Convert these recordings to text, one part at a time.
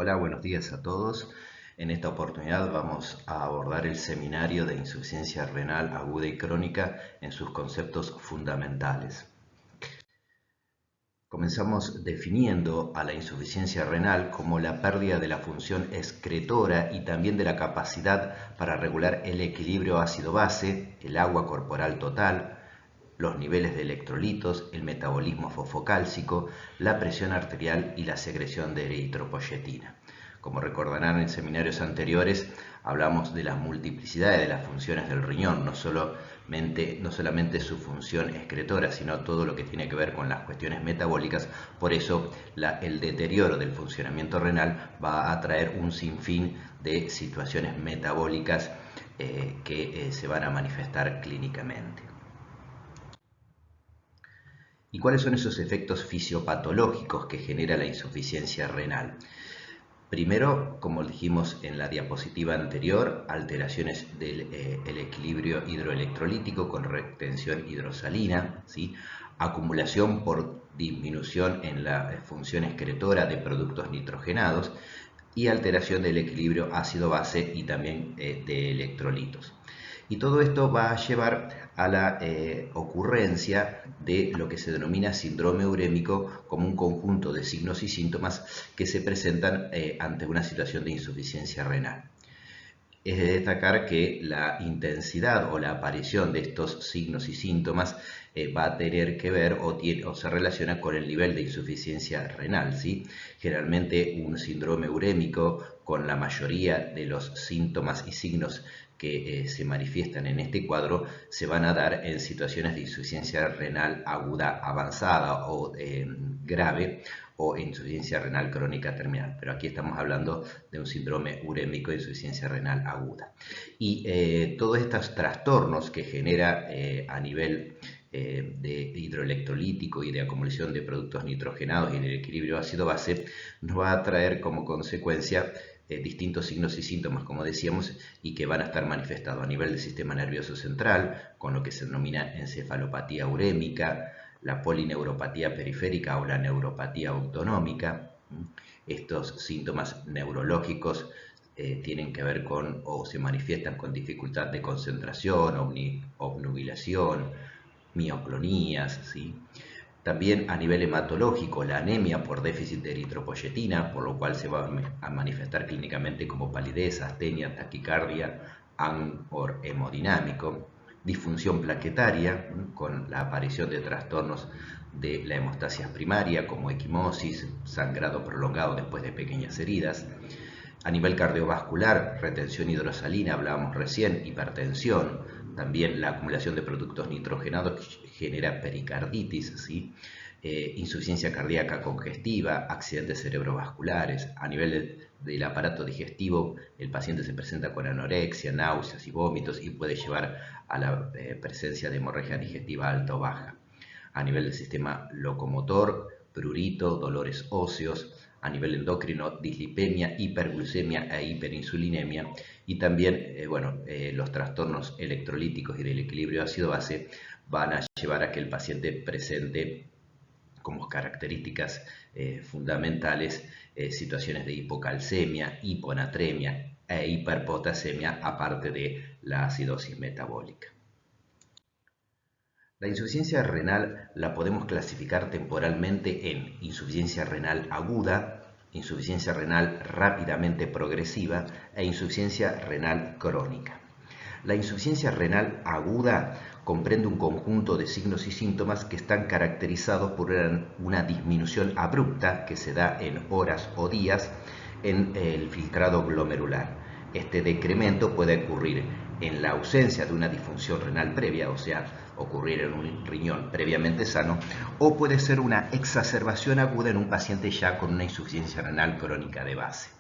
Hola, buenos días a todos. En esta oportunidad vamos a abordar el seminario de insuficiencia renal aguda y crónica en sus conceptos fundamentales. Comenzamos definiendo a la insuficiencia renal como la pérdida de la función excretora y también de la capacidad para regular el equilibrio ácido-base, el agua corporal total, los niveles de electrolitos, el metabolismo fosfocálcico, la presión arterial y la secreción de eritropoyetina. Como recordarán en seminarios anteriores, hablamos de las multiplicidades de las funciones del riñón, no solamente su función excretora, sino todo lo que tiene que ver con las cuestiones metabólicas. Por eso el deterioro del funcionamiento renal va a traer un sinfín de situaciones metabólicas que se van a manifestar clínicamente. ¿Y cuáles son esos efectos fisiopatológicos que genera la insuficiencia renal? Primero, como dijimos en la diapositiva anterior, alteraciones del equilibrio hidroelectrolítico con retención hidrosalina, ¿sí? Acumulación por disminución en la función excretora de productos nitrogenados y alteración del equilibrio ácido-base y también de electrolitos. Y todo esto va a llevar a la ocurrencia de lo que se denomina síndrome urémico como un conjunto de signos y síntomas que se presentan ante una situación de insuficiencia renal. Es de destacar que la intensidad o la aparición de estos signos y síntomas va a tener que ver o se relaciona con el nivel de insuficiencia renal, ¿sí? Generalmente un síndrome urémico con la mayoría de los síntomas y signos que se manifiestan en este cuadro se van a dar en situaciones de insuficiencia renal aguda avanzada o grave o insuficiencia renal crónica terminal. Pero aquí estamos hablando de un síndrome urémico de insuficiencia renal aguda. Y todos estos trastornos que genera a nivel de hidroelectrolítico y de acumulación de productos nitrogenados y del equilibrio ácido-base nos va a traer como consecuencia distintos signos y síntomas, como decíamos, y que van a estar manifestados a nivel del sistema nervioso central, con lo que se denomina encefalopatía urémica, la polineuropatía periférica o la neuropatía autonómica. Estos síntomas neurológicos tienen que ver con o se manifiestan con dificultad de concentración, obnubilación, mioclonías, ¿sí? También a nivel hematológico, la anemia por déficit de eritropoyetina, por lo cual se va a manifestar clínicamente como palidez, astenia, taquicardia, ANGOR hemodinámico, disfunción plaquetaria, con la aparición de trastornos de la hemostasia primaria como equimosis, sangrado prolongado después de pequeñas heridas. A nivel cardiovascular, retención hidrosalina, hablábamos recién, hipertensión, también la acumulación de productos nitrogenados genera pericarditis, ¿sí? Insuficiencia cardíaca congestiva, accidentes cerebrovasculares. A nivel del aparato digestivo, el paciente se presenta con anorexia, náuseas y vómitos y puede llevar a la presencia de hemorragia digestiva alta o baja. A nivel del sistema locomotor, prurito, dolores óseos. A nivel endocrino, dislipemia, hiperglucemia e hiperinsulinemia, y también los trastornos electrolíticos y del equilibrio ácido-base van a llevar a que el paciente presente como características fundamentales situaciones de hipocalcemia, hiponatremia e hiperpotasemia, aparte de la acidosis metabólica. La insuficiencia renal la podemos clasificar temporalmente en insuficiencia renal aguda, insuficiencia renal rápidamente progresiva e insuficiencia renal crónica. La insuficiencia renal aguda comprende un conjunto de signos y síntomas que están caracterizados por una disminución abrupta que se da en horas o días en el filtrado glomerular. Este decremento puede ocurrir en la ausencia de una disfunción renal previa, o sea, ocurrir en un riñón previamente sano, o puede ser una exacerbación aguda en un paciente ya con una insuficiencia renal crónica de base.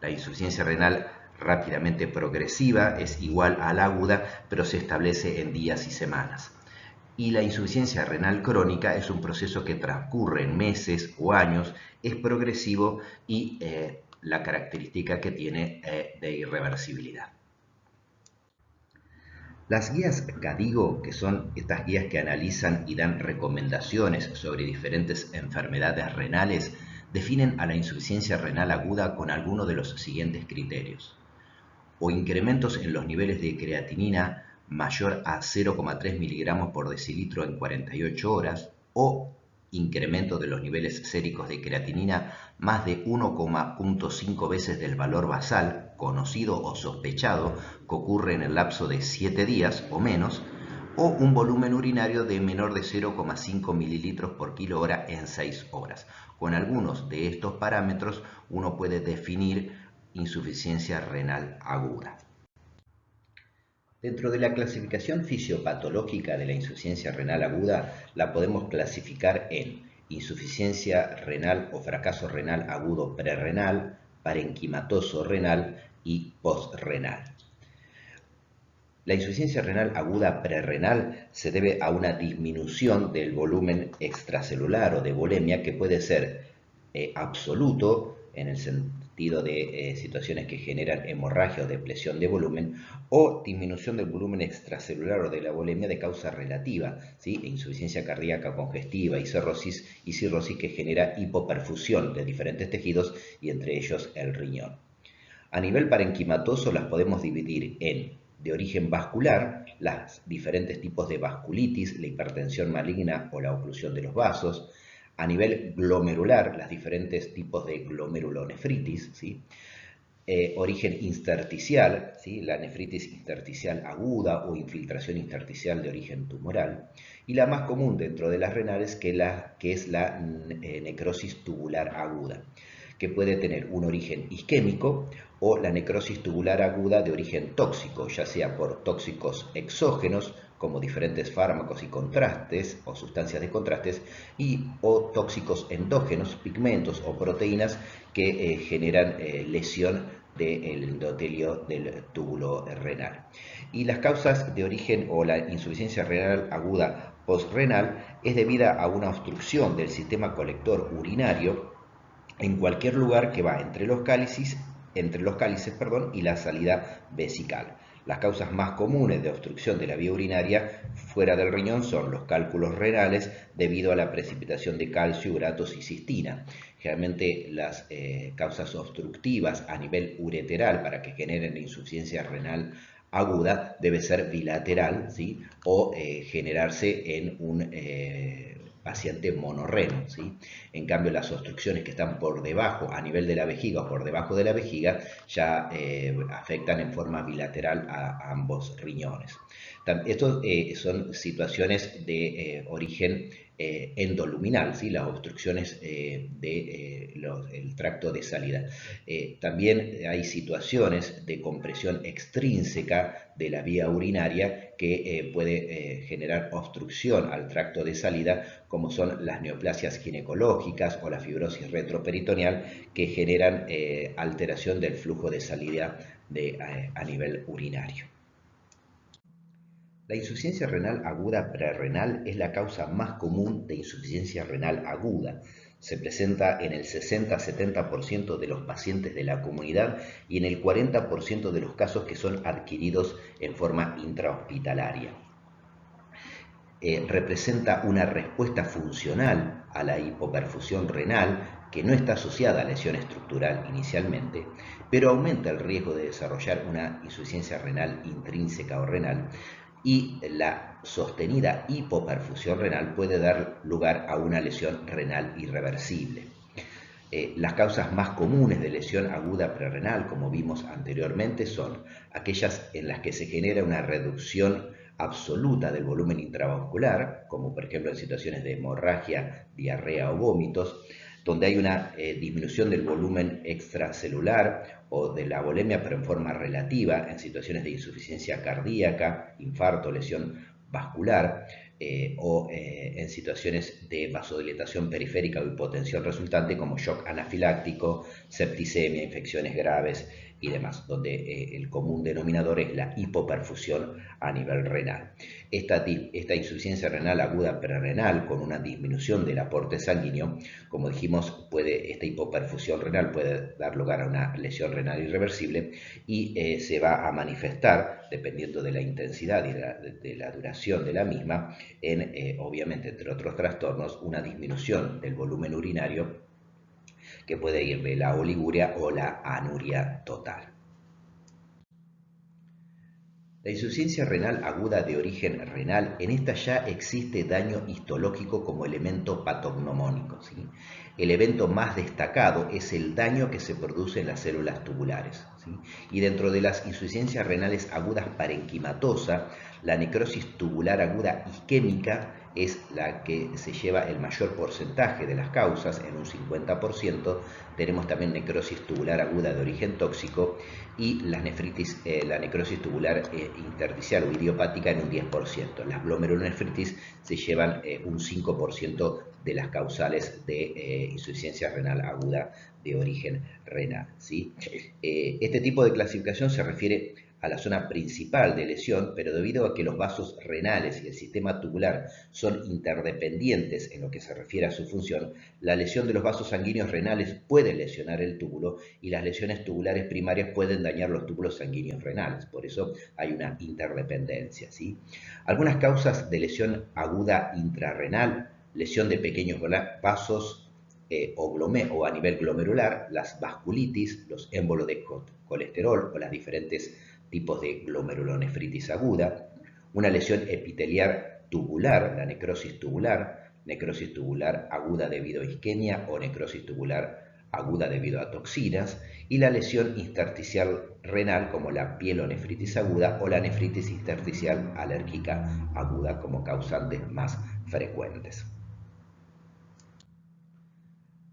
La insuficiencia renal rápidamente progresiva es igual a la aguda, pero se establece en días y semanas. Y la insuficiencia renal crónica es un proceso que transcurre en meses o años, es progresivo y la característica que tiene de irreversibilidad. Las guías GADIGO, que son estas guías que analizan y dan recomendaciones sobre diferentes enfermedades renales, definen a la insuficiencia renal aguda con alguno de los siguientes criterios: o incrementos en los niveles de creatinina mayor a 0,3 miligramos por decilitro en 48 horas, o incremento de los niveles séricos de creatinina más de 1,5 veces del valor basal, conocido o sospechado, que ocurre en el lapso de 7 días o menos, o un volumen urinario de menor de 0,5 mililitros por kilo hora en 6 horas. Con algunos de estos parámetros uno puede definir insuficiencia renal aguda. Dentro de la clasificación fisiopatológica de la insuficiencia renal aguda, la podemos clasificar en insuficiencia renal o fracaso renal agudo prerrenal, parenquimatoso renal y postrenal. La insuficiencia renal aguda prerrenal se debe a una disminución del volumen extracelular o de volemia que puede ser absoluto en el sentido de situaciones que generan hemorragia o depresión de volumen, o disminución del volumen extracelular o de la volemia de causa relativa, ¿sí? Insuficiencia cardíaca congestiva y cirrosis que genera hipoperfusión de diferentes tejidos y entre ellos el riñón. A nivel parenquimatoso las podemos dividir en de origen vascular, los diferentes tipos de vasculitis, la hipertensión maligna o la oclusión de los vasos. A nivel glomerular, los diferentes tipos de glomerulonefritis, ¿sí? Origen intersticial, ¿sí? La nefritis intersticial aguda o infiltración intersticial de origen tumoral. Y la más común dentro de las renales, que es la necrosis tubular aguda, que puede tener un origen isquémico o la necrosis tubular aguda de origen tóxico, ya sea por tóxicos exógenos, como diferentes fármacos y contrastes o sustancias de contrastes, o tóxicos endógenos, pigmentos o proteínas que generan lesión del endotelio del túbulo renal. Y las causas de origen o la insuficiencia renal aguda postrenal es debida a una obstrucción del sistema colector urinario en cualquier lugar que va entre los cálices, y la salida vesical. Las causas más comunes de obstrucción de la vía urinaria fuera del riñón son los cálculos renales debido a la precipitación de calcio, uratos y cistina. Generalmente las causas obstructivas a nivel ureteral para que generen insuficiencia renal aguda debe ser bilateral, ¿sí? O generarse en un paciente monorreno, ¿sí? En cambio, las obstrucciones que están por debajo, a nivel de la vejiga o por debajo de la vejiga, ya afectan en forma bilateral a ambos riñones. Estos son situaciones de origen endoluminal, ¿sí? Las obstrucciones del tracto de salida. También hay situaciones de compresión extrínseca de la vía urinaria que puede generar obstrucción al tracto de salida, como son las neoplasias ginecológicas o la fibrosis retroperitoneal, que generan alteración del flujo de salida a nivel urinario. La insuficiencia renal aguda prerrenal es la causa más común de insuficiencia renal aguda. Se presenta en el 60-70% de los pacientes de la comunidad y en el 40% de los casos que son adquiridos en forma intrahospitalaria. Representa una respuesta funcional a la hipoperfusión renal que no está asociada a lesión estructural inicialmente, pero aumenta el riesgo de desarrollar una insuficiencia renal intrínseca o renal, y la sostenida hipoperfusión renal puede dar lugar a una lesión renal irreversible. Las causas más comunes de lesión aguda prerrenal, como vimos anteriormente, son aquellas en las que se genera una reducción absoluta del volumen intravascular, como por ejemplo en situaciones de hemorragia, diarrea o vómitos, donde hay una disminución del volumen extracelular o de la volemia, pero en forma relativa, en situaciones de insuficiencia cardíaca, infarto, lesión vascular, o en situaciones de vasodilatación periférica o hipotensión resultante, como shock anafiláctico, septicemia, infecciones graves y demás, donde el común denominador es la hipoperfusión a nivel renal. Esta insuficiencia renal aguda prerrenal con una disminución del aporte sanguíneo, como dijimos, esta hipoperfusión renal puede dar lugar a una lesión renal irreversible y se va a manifestar, dependiendo de la intensidad y de la duración de la misma, en, obviamente, entre otros trastornos, una disminución del volumen urinario que puede ir de la oliguria o la anuria total. La insuficiencia renal aguda de origen renal, en esta ya existe daño histológico como elemento patognomónico, ¿sí? El evento más destacado es el daño que se produce en las células tubulares, ¿sí? Y dentro de las insuficiencias renales agudas parenquimatosas, la necrosis tubular aguda isquémica es la que se lleva el mayor porcentaje de las causas, en un 50%. Tenemos también necrosis tubular aguda de origen tóxico y la necrosis tubular intersticial o idiopática en un 10%. Las glomerulonefritis se llevan un 5% de las causales de insuficiencia renal aguda de origen renal, ¿sí? Este tipo de clasificación se refiere a la zona principal de lesión, pero debido a que los vasos renales y el sistema tubular son interdependientes en lo que se refiere a su función, la lesión de los vasos sanguíneos renales puede lesionar el túbulo y las lesiones tubulares primarias pueden dañar los túbulos sanguíneos renales. Por eso hay una interdependencia, ¿sí? Algunas causas de lesión aguda intrarrenal, lesión de pequeños vasos o a nivel glomerular, las vasculitis, los émbolos de colesterol o las diferentes tipos de glomerulonefritis aguda, una lesión epitelial tubular, la necrosis tubular aguda debido a isquemia o necrosis tubular aguda debido a toxinas, y la lesión intersticial renal como la pielonefritis aguda o la nefritis intersticial alérgica aguda como causantes más frecuentes.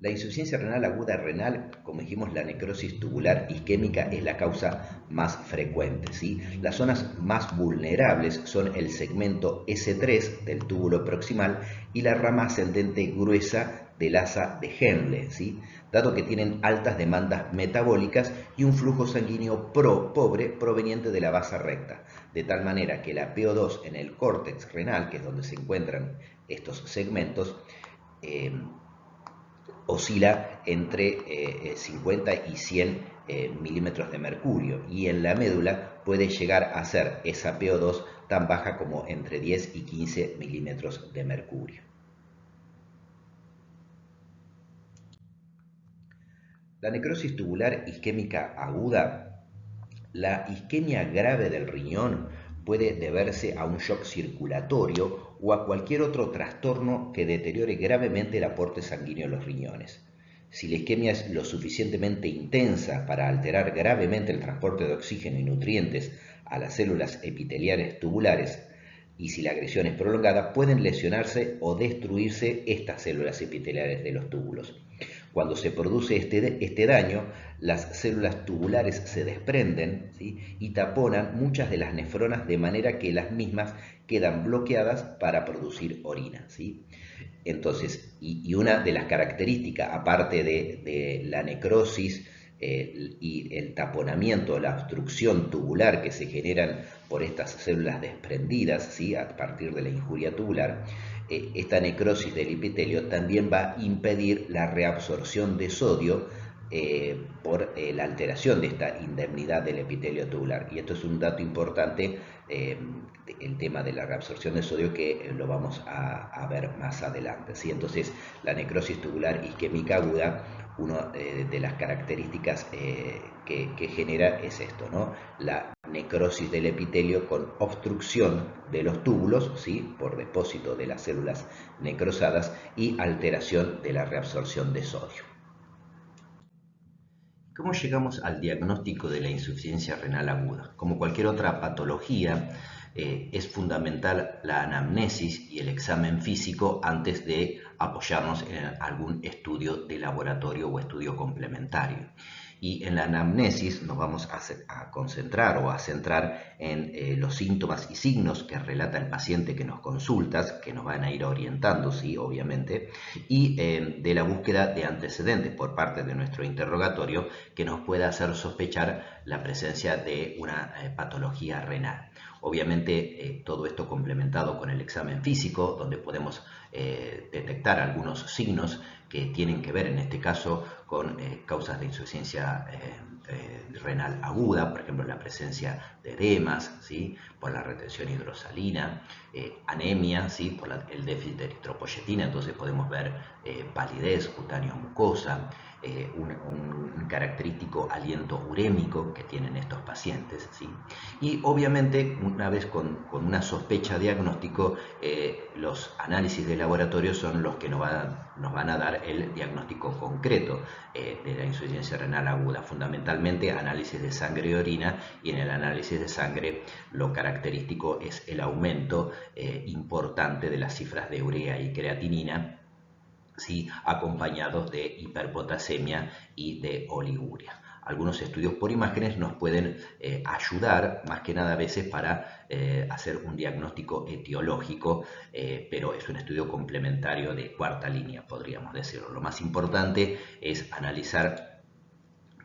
La insuficiencia renal aguda renal, como dijimos, la necrosis tubular isquémica es la causa más frecuente, ¿sí? Las zonas más vulnerables son el segmento S3 del túbulo proximal y la rama ascendente gruesa del asa de Henle, ¿sí? Dado que tienen altas demandas metabólicas y un flujo sanguíneo pobre proveniente de la vasa recta, de tal manera que la PO2 en el córtex renal, que es donde se encuentran estos segmentos, oscila entre 50 y 100 milímetros de mercurio, y en la médula puede llegar a ser esa PO2 tan baja como entre 10 y 15 milímetros de mercurio. La necrosis tubular isquémica aguda. La isquemia grave del riñón puede deberse a un shock circulatorio o a cualquier otro trastorno que deteriore gravemente el aporte sanguíneo a los riñones. Si la isquemia es lo suficientemente intensa para alterar gravemente el transporte de oxígeno y nutrientes a las células epiteliales tubulares, y si la agresión es prolongada, pueden lesionarse o destruirse estas células epiteliales de los túbulos. Cuando se produce este daño, las células tubulares se desprenden, ¿sí? Y taponan muchas de las nefronas de manera que las mismas quedan bloqueadas para producir orina, ¿sí? Entonces, y una de las características, aparte de la necrosis y el taponamiento, la obstrucción tubular que se generan por estas células desprendidas, ¿sí? A partir de la injuria tubular, esta necrosis del epitelio también va a impedir la reabsorción de sodio por la alteración de esta indemnidad del epitelio tubular. Y esto es un dato importante, el tema de la reabsorción de sodio, que lo vamos a ver más adelante, ¿sí? Entonces, la necrosis tubular isquémica aguda, una de las características que genera es esto, ¿no? La necrosis del epitelio con obstrucción de los túbulos, ¿sí? Por depósito de las células necrosadas y alteración de la reabsorción de sodio. ¿Cómo llegamos al diagnóstico de la insuficiencia renal aguda? Como cualquier otra patología, es fundamental la anamnesis y el examen físico antes de apoyarnos en algún estudio de laboratorio o estudio complementario. Y en la anamnesis nos vamos a concentrar o a centrar en los síntomas y signos que relata el paciente que nos consulta, que nos van a ir orientando, sí, obviamente, y de la búsqueda de antecedentes por parte de nuestro interrogatorio que nos pueda hacer sospechar la presencia de una patología renal. Obviamente todo esto complementado con el examen físico, donde podemos detectar algunos signos que tienen que ver en este caso con causas de insuficiencia renal aguda, por ejemplo la presencia de edemas, ¿sí? Por la retención hidrosalina, anemia, ¿sí? Por el déficit de eritropoyetina, entonces podemos ver palidez cutánea mucosa, un característico aliento urémico que tienen estos pacientes, ¿sí? Y obviamente una vez con una sospecha diagnóstico, los análisis de laboratorio son los que nos van a dar el diagnóstico concreto de la insuficiencia renal aguda, fundamentalmente análisis de sangre y orina, y en el análisis de sangre lo característico es el aumento importante de las cifras de urea y creatinina, ¿sí? Acompañados de hiperpotasemia y de oliguria. Algunos estudios por imágenes nos pueden ayudar, más que nada a veces, para hacer un diagnóstico etiológico, pero es un estudio complementario de cuarta línea, podríamos decirlo. Lo más importante es analizar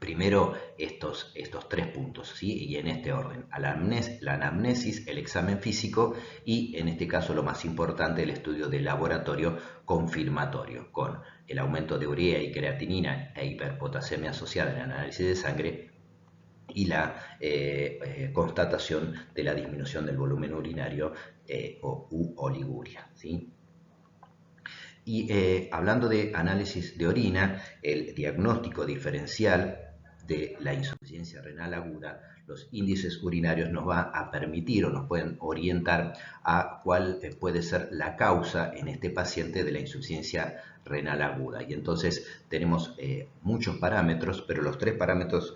primero estos tres puntos, ¿sí? Y en este orden: la anamnesis, el examen físico y, en este caso lo más importante, el estudio de laboratorio confirmatorio, con el aumento de urea y creatinina e hiperpotasemia asociada en el análisis de sangre y la constatación de la disminución del volumen urinario u oliguria, ¿sí? Y hablando de análisis de orina, el diagnóstico diferencial de la insuficiencia renal aguda, los índices urinarios nos va a permitir o nos pueden orientar a cuál puede ser la causa en este paciente de la insuficiencia renal aguda. Y entonces tenemos muchos parámetros, pero los tres parámetros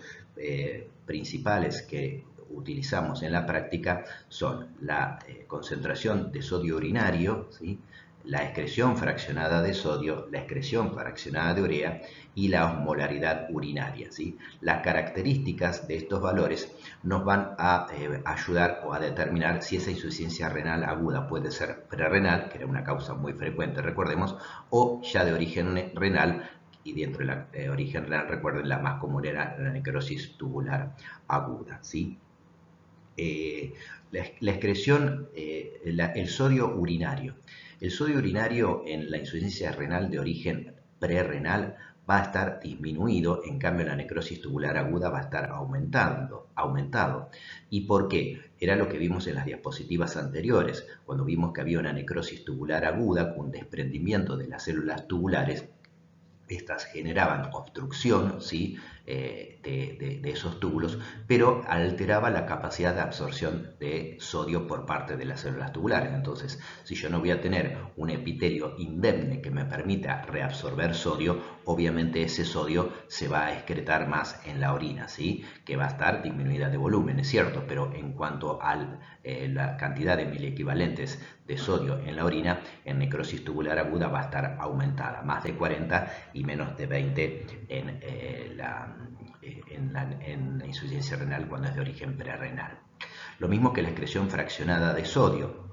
principales que utilizamos en la práctica son la concentración de sodio urinario, ¿sí? La excreción fraccionada de sodio, la excreción fraccionada de urea y la osmolaridad urinaria, ¿sí? Las características de estos valores nos van a ayudar o a determinar si esa insuficiencia renal aguda puede ser prerrenal, que era una causa muy frecuente, recordemos, o ya de origen renal. Y dentro de origen renal, recuerden, la más común era la necrosis tubular aguda, ¿sí? La excreción, el sodio urinario. El sodio urinario en la insuficiencia renal de origen prerrenal va a estar disminuido, en cambio la necrosis tubular aguda va a estar aumentado. ¿Y por qué? Era lo que vimos en las diapositivas anteriores, cuando vimos que había una necrosis tubular aguda con desprendimiento de las células tubulares. Estas generaban obstrucción, ¿sí? de esos túbulos, pero alteraba la capacidad de absorción de sodio por parte de las células tubulares. Entonces, si yo no voy a tener un epitelio indemne que me permita reabsorber sodio, obviamente ese sodio se va a excretar más en la orina, ¿sí? Que va a estar disminuida de volumen, es cierto, pero en cuanto a la cantidad de miliequivalentes de sodio en la orina, en necrosis tubular aguda va a estar aumentada, más de 40 y menos de 20 en la insuficiencia renal cuando es de origen prerrenal. Lo mismo que la excreción fraccionada de sodio.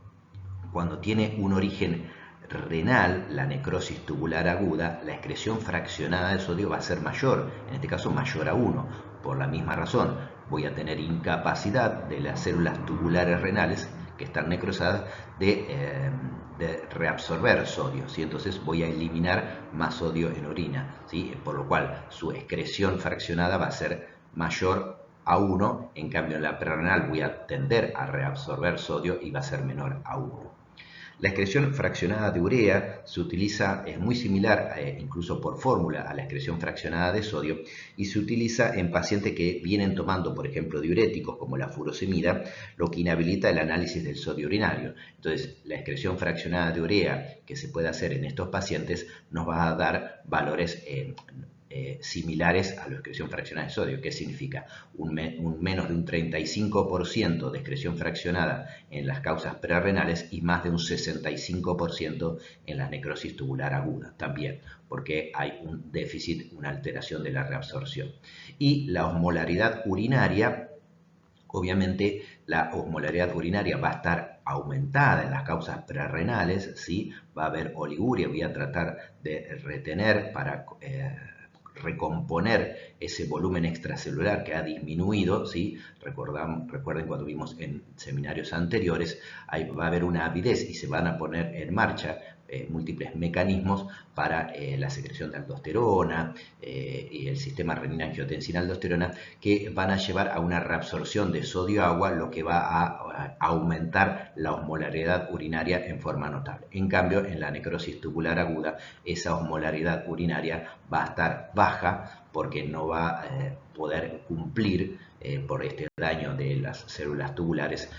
Cuando tiene un origen renal, la necrosis tubular aguda, la excreción fraccionada de sodio va a ser mayor, en este caso mayor a 1. Por la misma razón, voy a tener incapacidad de las células tubulares renales que están necrosadas de reabsorber sodio, ¿sí? Entonces voy a eliminar más sodio en orina, ¿sí? Por lo cual su excreción fraccionada va a ser mayor a 1, en cambio en la prerrenal voy a tender a reabsorber sodio y va a ser menor a 1. La excreción fraccionada de urea se utiliza, es muy similar, incluso por fórmula, a la excreción fraccionada de sodio, y se utiliza en pacientes que vienen tomando, por ejemplo, diuréticos como la furosemida, lo que inhabilita el análisis del sodio urinario. Entonces, la excreción fraccionada de urea que se puede hacer en estos pacientes nos va a dar valores similares a la excreción fraccionada de sodio. ¿Qué significa? Un menos de un 35% de excreción fraccionada en las causas prerrenales y más de un 65% en la necrosis tubular aguda, también porque hay un déficit, una alteración de la reabsorción. Y la osmolaridad urinaria, obviamente la osmolaridad urinaria va a estar aumentada en las causas prerrenales, ¿sí? Va a haber oliguria, voy a tratar de retener para recomponer ese volumen extracelular que ha disminuido, ¿sí? Recuerden cuando vimos en seminarios anteriores, ahí va a haber una avidez y se van a poner en marcha múltiples mecanismos para la secreción de aldosterona y el sistema renina-angiotensina-aldosterona, que van a llevar a una reabsorción de sodio-agua, lo que va a aumentar la osmolaridad urinaria en forma notable. En cambio, en la necrosis tubular aguda, esa osmolaridad urinaria va a estar baja porque no va a poder cumplir por este daño de las células tubulares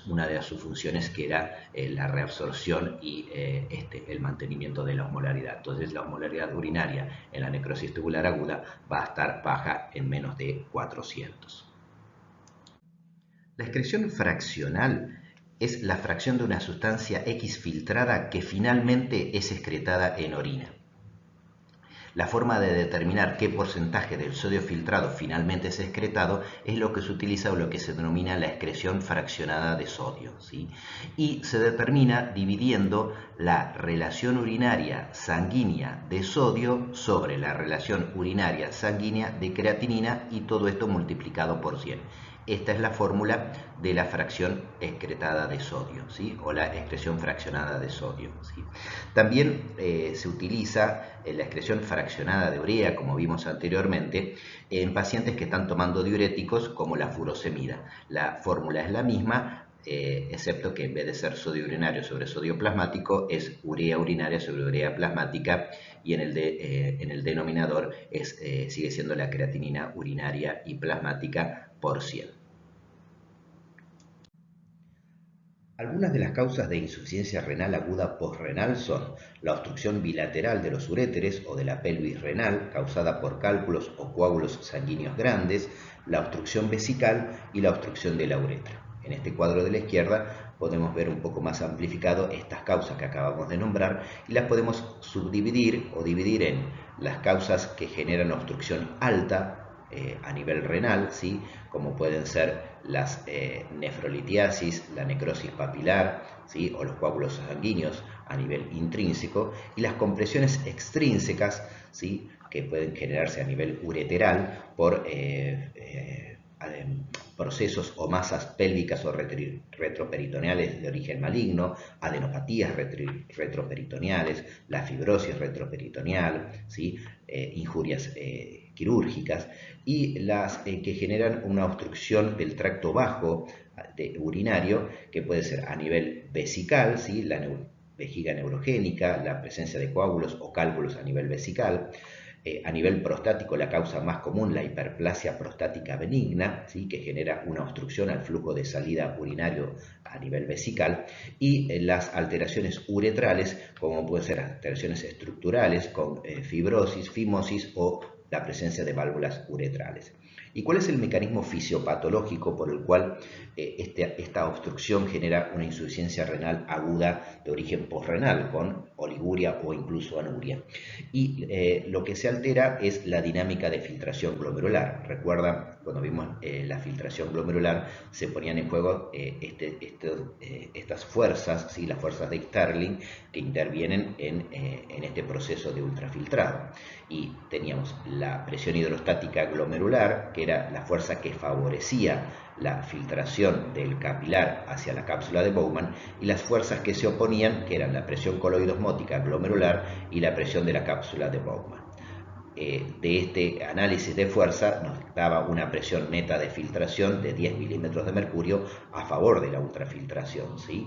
una de sus funciones, que era la reabsorción y el mantenimiento de la osmolaridad. Entonces la osmolaridad urinaria en la necrosis tubular aguda va a estar baja en menos de 400. La excreción fraccional es la fracción de una sustancia X filtrada que finalmente es excretada en orina. La forma de determinar qué porcentaje del sodio filtrado finalmente es excretado es lo que se utiliza o lo que se denomina la excreción fraccionada de sodio, ¿sí? Y se determina dividiendo la relación urinaria sanguínea de sodio sobre la relación urinaria sanguínea de creatinina, y todo esto multiplicado por 100. Esta es la fórmula de la fracción excretada de sodio, ¿sí? O la excreción fraccionada de sodio, ¿sí? También se utiliza la excreción fraccionada de urea, como vimos anteriormente, en pacientes que están tomando diuréticos como la furosemida. La fórmula es la misma, excepto que en vez de ser sodio urinario sobre sodio plasmático, es urea urinaria sobre urea plasmática, y en el denominador sigue siendo la creatinina urinaria y plasmática por 100. Algunas de las causas de insuficiencia renal aguda posrenal son la obstrucción bilateral de los uréteres o de la pelvis renal, causada por cálculos o coágulos sanguíneos grandes, la obstrucción vesical y la obstrucción de la uretra. En este cuadro de la izquierda podemos ver un poco más amplificado estas causas que acabamos de nombrar, y las podemos subdividir o dividir en las causas que generan obstrucción alta a nivel renal, ¿sí? Como pueden ser las nefrolitiasis, la necrosis papilar, ¿sí? O los coágulos sanguíneos a nivel intrínseco, y las compresiones extrínsecas, ¿sí? Que pueden generarse a nivel ureteral por procesos o masas pélvicas o retroperitoneales de origen maligno, adenopatías retroperitoneales, la fibrosis retroperitoneal, ¿sí? Injurias quirúrgicas, y las que generan una obstrucción del tracto bajo urinario, que puede ser a nivel vesical, ¿sí? La vejiga neurogénica, la presencia de coágulos o cálculos a nivel vesical. A nivel prostático, la causa más común, la hiperplasia prostática benigna, ¿sí? Que genera una obstrucción al flujo de salida urinario a nivel vesical, y las alteraciones uretrales, como pueden ser alteraciones estructurales con fibrosis, fimosis o la presencia de válvulas uretrales. ¿Y cuál es el mecanismo fisiopatológico por el cual esta obstrucción genera una insuficiencia renal aguda de origen posrenal, con oliguria o incluso anuria? Y lo que se altera es la dinámica de filtración glomerular. Recuerdan, cuando vimos la filtración glomerular, se ponían en juego estas fuerzas, ¿sí? Las fuerzas de Stirling, que intervienen en este proceso de ultrafiltrado. Y teníamos la presión hidrostática glomerular, que era la fuerza que favorecía la filtración del capilar hacia la cápsula de Bowman, y las fuerzas que se oponían, que eran la presión coloidosmótica glomerular y la presión de la cápsula de Bowman. De este análisis de fuerza nos daba una presión neta de filtración de 10 milímetros de mercurio a favor de la ultrafiltración, ¿sí?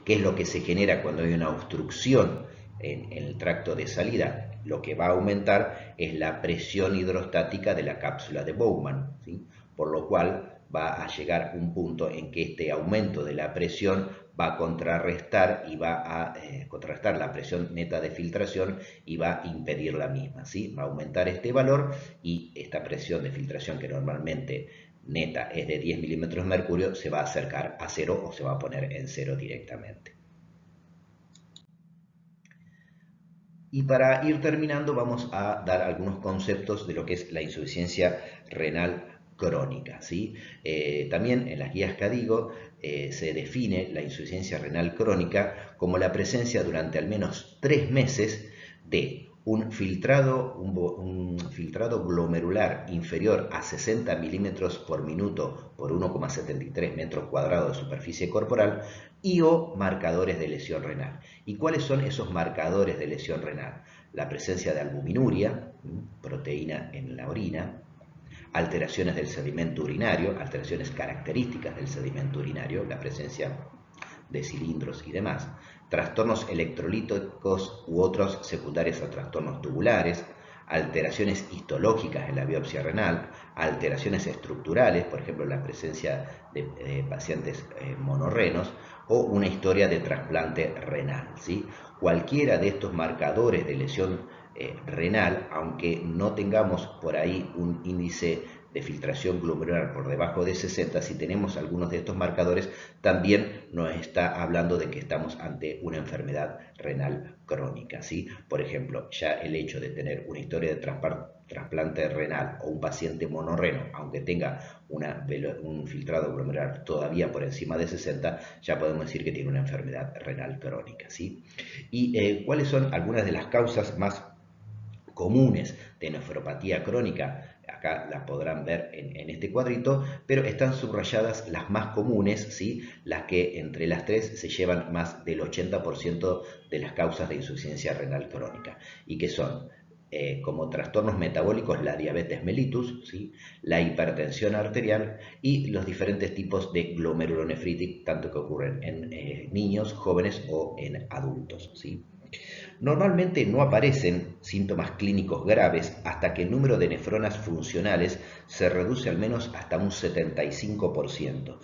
¿Qué es lo que se genera cuando hay una obstrucción en el tracto de salida? Lo que va a aumentar es la presión hidrostática de la cápsula de Bowman, ¿sí? Por lo cual va a llegar un punto en que este aumento de la presión va a contrarrestar la presión neta de filtración, y va a impedir la misma, ¿sí? Va a aumentar este valor, y esta presión de filtración, que normalmente neta es de 10 milímetros de mercurio, se va a acercar a 0 o se va a poner en 0 directamente. Y para ir terminando, vamos a dar algunos conceptos de lo que es la insuficiencia renal crónica, ¿sí? También en las guías KDIGO se define la insuficiencia renal crónica como la presencia durante al menos 3 meses de un filtrado glomerular inferior a 60 milímetros por minuto por 1,73 metros cuadrados de superficie corporal y o marcadores de lesión renal. ¿Y cuáles son esos marcadores de lesión renal? La presencia de albuminuria, proteína en la orina, alteraciones del sedimento urinario, alteraciones características del sedimento urinario, la presencia de cilindros y demás, trastornos electrolíticos u otros secundarios a trastornos tubulares, alteraciones histológicas en la biopsia renal, alteraciones estructurales, por ejemplo la presencia de pacientes monorrenos o una historia de trasplante renal, ¿sí? Cualquiera de estos marcadores de lesión renal, aunque no tengamos por ahí un índice de filtración glomerular por debajo de 60, si tenemos algunos de estos marcadores, también nos está hablando de que estamos ante una enfermedad renal crónica, ¿sí? Por ejemplo, ya el hecho de tener una historia de trasplante renal o un paciente monorreno, aunque tenga un filtrado glomerular todavía por encima de 60, ya podemos decir que tiene una enfermedad renal crónica, ¿sí? ¿Y cuáles son algunas de las causas más comunes de nefropatía crónica? Acá las podrán ver en este cuadrito, pero están subrayadas las más comunes, ¿sí? Las que entre las tres se llevan más del 80% de las causas de insuficiencia renal crónica, y que son como trastornos metabólicos la diabetes mellitus, ¿sí? La hipertensión arterial y los diferentes tipos de glomerulonefritis, tanto que ocurren en niños, jóvenes o en adultos, ¿sí? Normalmente no aparecen síntomas clínicos graves hasta que el número de nefronas funcionales se reduce al menos hasta un 75%.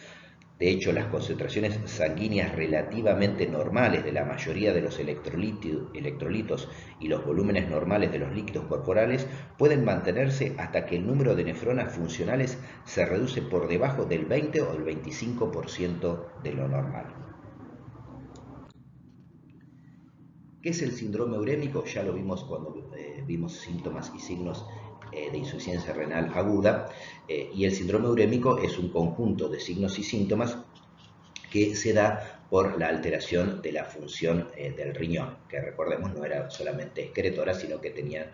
De hecho, las concentraciones sanguíneas relativamente normales de la mayoría de los electrolitos y los volúmenes normales de los líquidos corporales pueden mantenerse hasta que el número de nefronas funcionales se reduce por debajo del 20 o el 25% de lo normal. ¿Qué es el síndrome urémico? Ya lo vimos cuando vimos síntomas y signos de insuficiencia renal aguda, y el síndrome urémico es un conjunto de signos y síntomas que se da por la alteración de la función del riñón, que recordemos no era solamente excretora, sino que tenía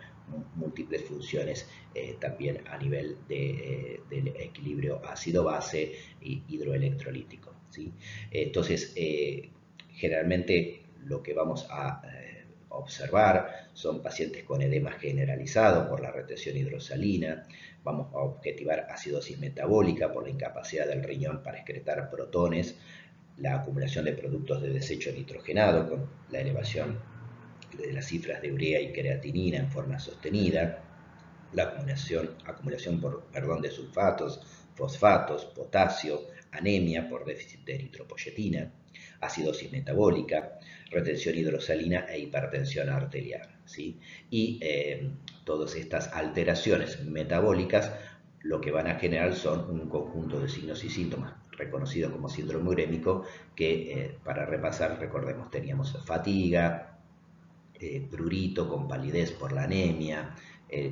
múltiples funciones también a nivel del equilibrio ácido-base y hidroelectrolítico, ¿sí? Entonces, generalmente lo que vamos a observar son pacientes con edema generalizado por la retención hidrosalina. Vamos a objetivar acidosis metabólica por la incapacidad del riñón para excretar protones, la acumulación de productos de desecho nitrogenado con la elevación de las cifras de urea y creatinina en forma sostenida, la acumulación de sulfatos, fosfatos, potasio, anemia por déficit de eritropoyetina, acidosis metabólica, retención hidrosalina e hipertensión arterial, ¿sí? Y todas estas alteraciones metabólicas lo que van a generar son un conjunto de signos y síntomas reconocidos como síndrome urémico que, para repasar, recordemos, teníamos fatiga, prurito con palidez por la anemia,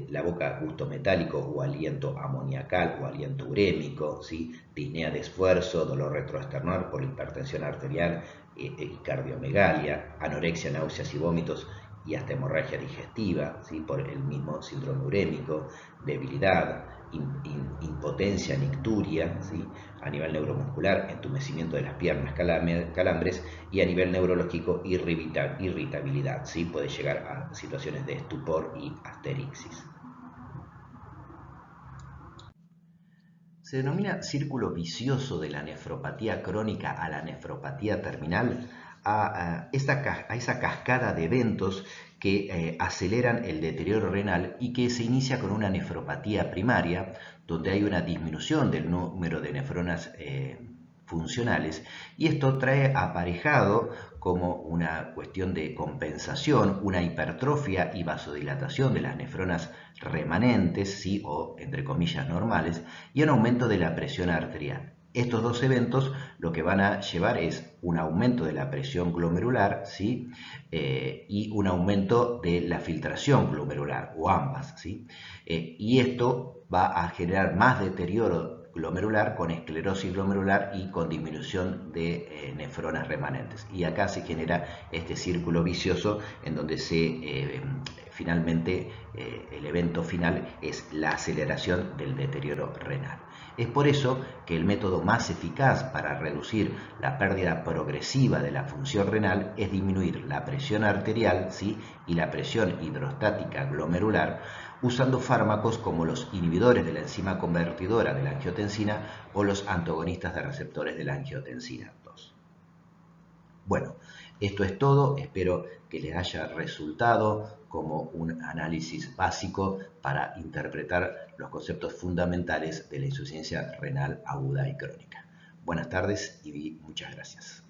la boca gusto metálico o aliento amoniacal o aliento urémico, ¿sí? Disnea de esfuerzo, dolor retroesternal por hipertensión arterial y cardiomegalia, anorexia, náuseas y vómitos y hasta hemorragia digestiva, ¿sí? Por el mismo síndrome urémico, debilidad, impotencia, nicturia, ¿sí? A nivel neuromuscular, entumecimiento de las piernas, calambres, y a nivel neurológico, irritabilidad, ¿sí? Puede llegar a situaciones de estupor y asterixis. Se denomina círculo vicioso de la nefropatía crónica a la nefropatía terminal a esa cascada de eventos que aceleran el deterioro renal y que se inicia con una nefropatía primaria, donde hay una disminución del número de nefronas funcionales, y esto trae aparejado como una cuestión de compensación, una hipertrofia y vasodilatación de las nefronas remanentes, ¿sí? O entre comillas normales, y un aumento de la presión arterial. Estos dos eventos lo que van a llevar es un aumento de la presión glomerular, ¿sí? Y un aumento de la filtración glomerular, o ambas, ¿sí? Y esto va a generar más deterioro glomerular con esclerosis glomerular y con disminución de nefronas remanentes. Y acá se genera este círculo vicioso en donde finalmente el evento final es la aceleración del deterioro renal. Es por eso que el método más eficaz para reducir la pérdida progresiva de la función renal es disminuir la presión arterial, ¿sí?, y la presión hidrostática glomerular usando fármacos como los inhibidores de la enzima convertidora de la angiotensina o los antagonistas de receptores de la angiotensina 2. Bueno, esto es todo, espero que les haya resultado como un análisis básico para interpretar los conceptos fundamentales de la insuficiencia renal aguda y crónica. Buenas tardes y muchas gracias.